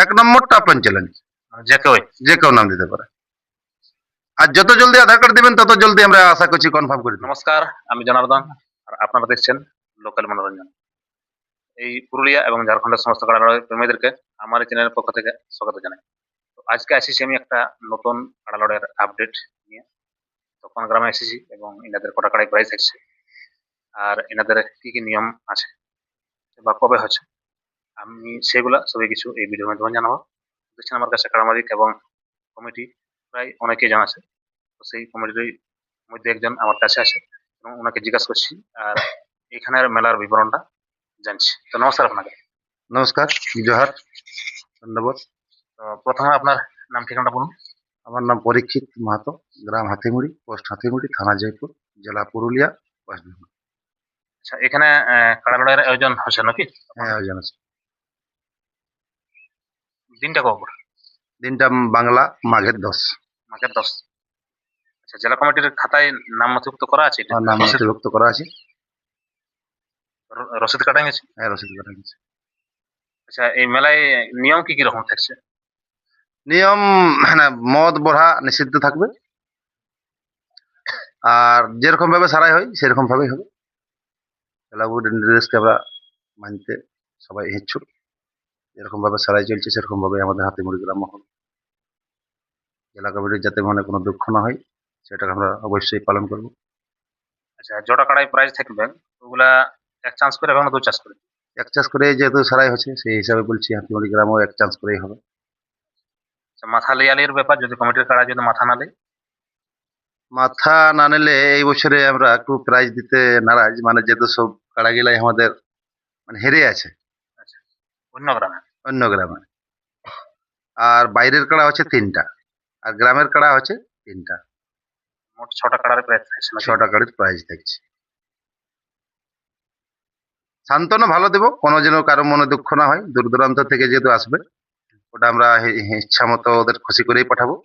এক নম্বরটা open challenge, যে কেউ নাম দিতে পারে। আর যত জলদি আধার কার্ড দিবেন তত জলদি আমরা আশা করছি কনফার্ম করে দেব। নমস্কার, আমি জনার্দন আর আপনারা দেখছেন লোকাল মনোরঞ্জন। এই পুরুলিয়া এবং ঝাড়খণ্ডের সমস্ত কাড়ালড়াই প্রেমীদেরকে আমার এই চ্যানেলের পক্ষ থেকে স্বাগত জানাই। তো আজকে আসিছি আমি একটা নতুন কাড়ালড়াইয়ের আপডেট নিয়ে। তো কোন গ্রামে এসেছি এবং এনাদের কটা কাড়াই প্রাইস থাকছে আর এনাদের কি কি নিয়ম আছে বা কবে হচ্ছে, আমি সেগুলা সবই কিছু এই ভিডিওর মাধ্যমে জানাবো। দেখছেন আমার কাছে কাড়া মালিক এবং কমিটি প্রায় অনেকেই জানাছে। তো সেই কমিটির মধ্যে একজন আমার কাছে আছে এবং ওনাকে জিজ্ঞাসা করছি আর এখানের মেলার বিবরণটা জানছি। তো নমস্কার আপনাকে। নমস্কার, জোহার, ধন্যবাদ। তো প্রথমে আপনার নাম ঠিকানাটা বলুন। আমার নাম পরীক্ষিত মাহাতো, গ্রাম হাতিমুড়ি, পোস্ট হাতিমুড়ি, থানা জয়পুর, জেলা পুরুলিয়া, ওয়েস্ট বেঙ্গল। আচ্ছা, এখানে কাড়া লড়াইয়ের আয়োজন হচ্ছে নাকি? হ্যাঁ, আয়োজন আছে। দিনটা কবে? দিনটা বাংলা মাঘের 10। মাঘের 10। আচ্ছা, জেলা কমিটির খাতায় নাম নথিভুক্ত করা আছে? এটা আমার নাম নথিভুক্ত করা আছে। রসিদ কাটা গেছে? হ্যাঁ, রসিদ কাটা গেছে। আচ্ছা, এই মেলায় নিয়ম কি কি রকম থাকছে? নিয়ম মদ বড়া নিষিদ্ধ থাকবে, আর যেরকম ভাবে সারাই হয় সেরকম ভাবেই হবে। ক্লাব নির্দেশকে আমরা মানতে সবাই ইচ্ছুক। যেরকম ভাবে সারাই চলছে সেরকম ভাবে আমাদের হাতিমুড়ি গ্রাম হবে। জেলা কমিটির যাতে মনে কোনো দুঃখ না হয় সেটা আমরা অবশ্যই পালন করব। আচ্ছা, জোড়া কাড়াই প্রাইজ থাকবে ওগুলা এক চান্স করে এবং দু চান্স করে? এক চাষ করে যেহেতু সারাই হচ্ছে সেই হিসাবে বলছি হাতিমুড়ি গ্রামও এক চান্স করেই হবে। আচ্ছা, মাথা লিয়ালির ব্যাপার, যদি কমিটির কাড়া যদি মাথা না দেয়? মাথা না নিলে এই বছরে আমরা একটু প্রাইজ দিতে নারাজ, মানে যেহেতু সব কাড়াগিলাই আমাদের মানে হেরে আছে আচ্ছা, অন্য গ্রামে? অন্য গ্রামে। আর বাইরের কাড়া হচ্ছে 3টা, আর গ্রামের কাড়া হচ্ছে 3টা। মোট 6টা কাড়ার প্রাইজ থাকছে নাকি? 6টা কাড়ির প্রাইজ থাকছে। সান্ত্বনা ভালো দেব, কোনো যেন কারো মনে দুঃখ না হয়। দূর দূরান্ত থেকে যেহেতু আসবে ওটা আমরা ইচ্ছা মতো ওদের খুশি করেই পাঠাবো,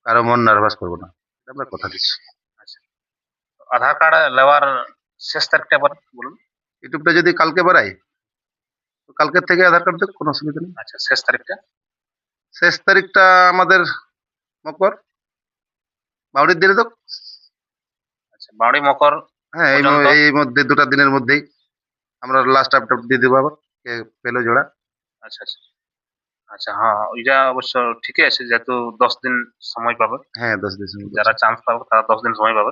কারো মন নার্ভাস করবো না, এটা আমরা কথা দিচ্ছি। আচ্ছা, তো আধার কার্ড নেওয়ার শেষ তারিখটা আবার বলুন। ইউটিউবটা যদি কালকে বাড়াই তো কালকের থেকে আধার কার্ড দেবো, কোনো অসুবিধা নেই। আচ্ছা, শেষ তারিখটা? শেষ তারিখটা আমাদের মকর বাউরির দিনে তো। আচ্ছা, বাউড়ি মকর হ্যাঁ, পর্যন্ত? এই মধ্যে 2টা দিনের মধ্যেই আমরা লাস্ট আপডেট দিয়ে দেবো আবার কে পেলো জোড়া। আচ্ছা আচ্ছা আচ্ছা, হ্যাঁ ওইটা অবশ্য ঠিকই আছে, যেহেতু 10 দিন সময় পাবে। হ্যাঁ, 10 দিন। যারা চান্স পাবে তারা 10 দিন সময় পাবে।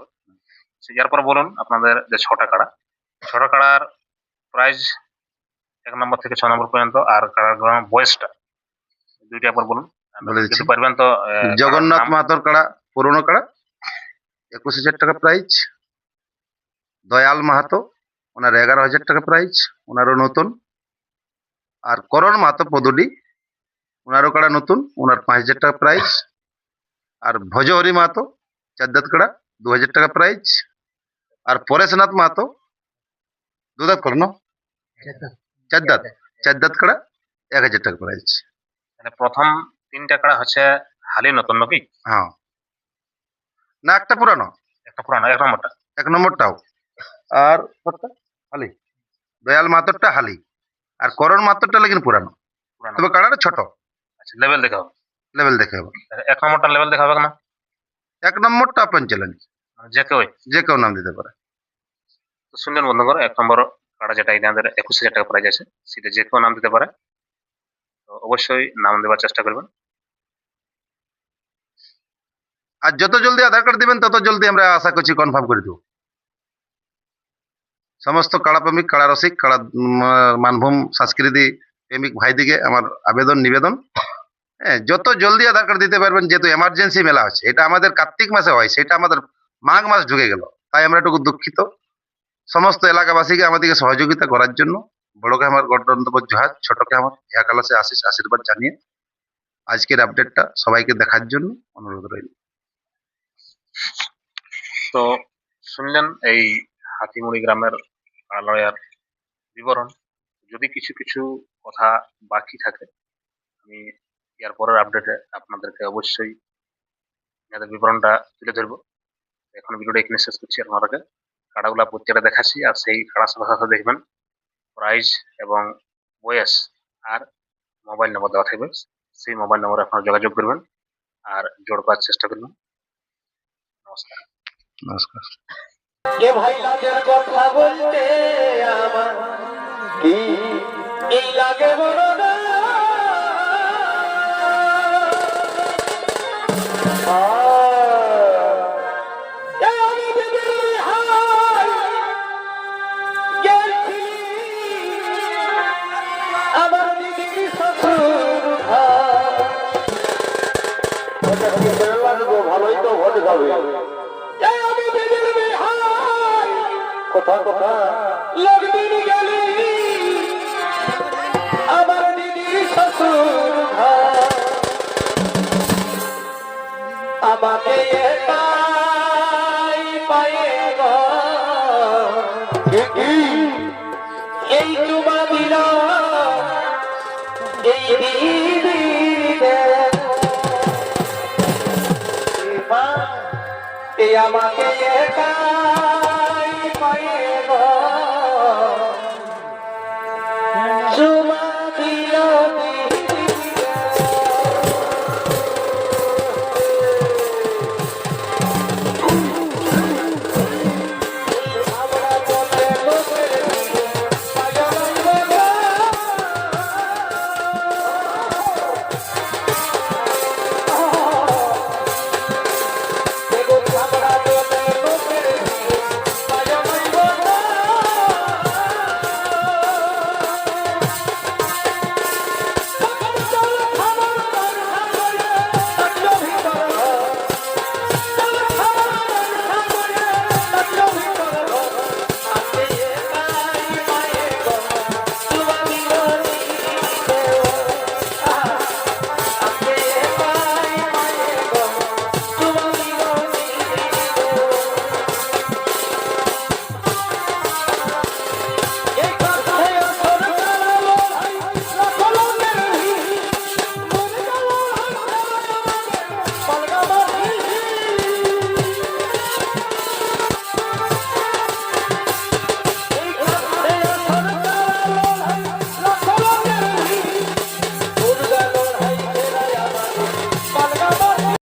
এরপর বলুন আপনাদের যে 6টা কাড়া, 6টা কাড়ার প্রাইস 1 নম্বর থেকে 6 নম্বর পর্যন্ত, আর কাড়ার বয়সটা দুইটা একবার বলুন বলে দিচ্ছি। যদি পারবেন তো। জগন্নাথ মাহাতোর কাড়া পুরোনো কাড়া, 21,000 টাকা প্রাইজ। দয়াল মাহাতো, ওনার 11,000 টাকা প্রাইজ, ওনারও নতুন। আর করণ মাহাতো পদুডি, ওনারও কাড়া নতুন, ওনার 5,000 টাকা প্রাইজ। আর ভজহরি মাহাতো চারদাত কাড়া, 2,000 টাকা প্রাইজ। আর পরেশনাথ মাহাতো দুদাত করো না, চারদাত কাড়া, 1,000 টাকা প্রাইজ। মানে প্রথম 3টা কাড়া হচ্ছে হালি নতুন নাকি? হ্যাঁ, না একটা পুরানো, একটা পুরানো 1 নম্বরটা। 1 নম্বরটাও। আর হালি, দয়াল মাহাতোরটা হালি, আর করণ মাহাতোরটা লেকিন পুরানো, পুরানো। তবে কাড়াটা ছোট। আচ্ছা, লেভেল দেখা হবে? লেভেল দেখে হবে। 1 নম্বরটা লেভেল দেখা হবে না? 1 নম্বরটা ওপেন চ্যালেঞ্জ, যে কেউ? যে কেউ নাম দিতে পারে। তো শুনলেন বন্ধুগণ, 1 নম্বর কাড়া যেটা এনাদের 21,000 টাকা প্রাইজ আছে, সেটা যে কেউ নাম দিতে পারে। তো অবশ্যই নাম দেওয়ার চেষ্টা করবেন। আর যত জলদি আধার কার্ড দিবেন তত জলদি আমরা আশা করছি কনফার্ম করে দেবো। সমস্ত কাড়া প্রেমিক, কাড়া রসিক, কাড়া মানভূম সংস্কৃতি প্রেমিক ভাইদিকে আমার আবেদন নিবেদন, হ্যাঁ, যত জলদি আধার কার্ড দিতে পারবেন। যেহেতু এমার্জেন্সি মেলা হচ্ছে, এটা আমাদের কার্তিক মাসে হয়, সেটা আমাদের মাঘ মাস ঢুকে গেল, তাই আমরা একটু দুঃখিত। সমস্ত এলাকাবাসীকে আমাদেরকে সহযোগিতা করার জন্য বড়কে আমার গণতন্ত্র জোহার, ছোটকে আমার একালাসে আশিস আশীর্বাদ জানিয়ে আজকের আপডেটটা সবাইকে দেখার জন্য অনুরোধ রইল। তো শুনলেন এই হাতিমুড়ি গ্রামের লয়ার বিবরণ। যদি কিছু কিছু কথা বাকি থাকে আমি এর পরের আপডেটে আপনাদেরকে অবশ্যই এদের বিবরণটা তুলে ধরবো। এখন ভিডিওটা এখানে শেষ করছি। আপনাদেরকে কাড়াগুলা প্রত্যেকটা দেখাচ্ছি, আর সেই কাড়ার সাথে সাথে দেখবেন প্রাইস এবং বয়স আর মোবাইল নম্বর দেওয়া থাকবে। সেই মোবাইল নম্বরে আপনারা যোগাযোগ করবেন আর জোর করার চেষ্টা করবেন। নমস্কার। নমস্কার। কে ভাই লাজের কথা বলতে আমার কি এই লাগে বড় না আমার দিদির শ্বশুর লাগবো ভালোই তো ভোট যাবে কোথা কোথা লগদিন গেলি আমার দিদির শ্বশুর ঘর আমাকে একাই পায়ে গো এই চুমা দিল এই দিদিরে মা আমাকে একা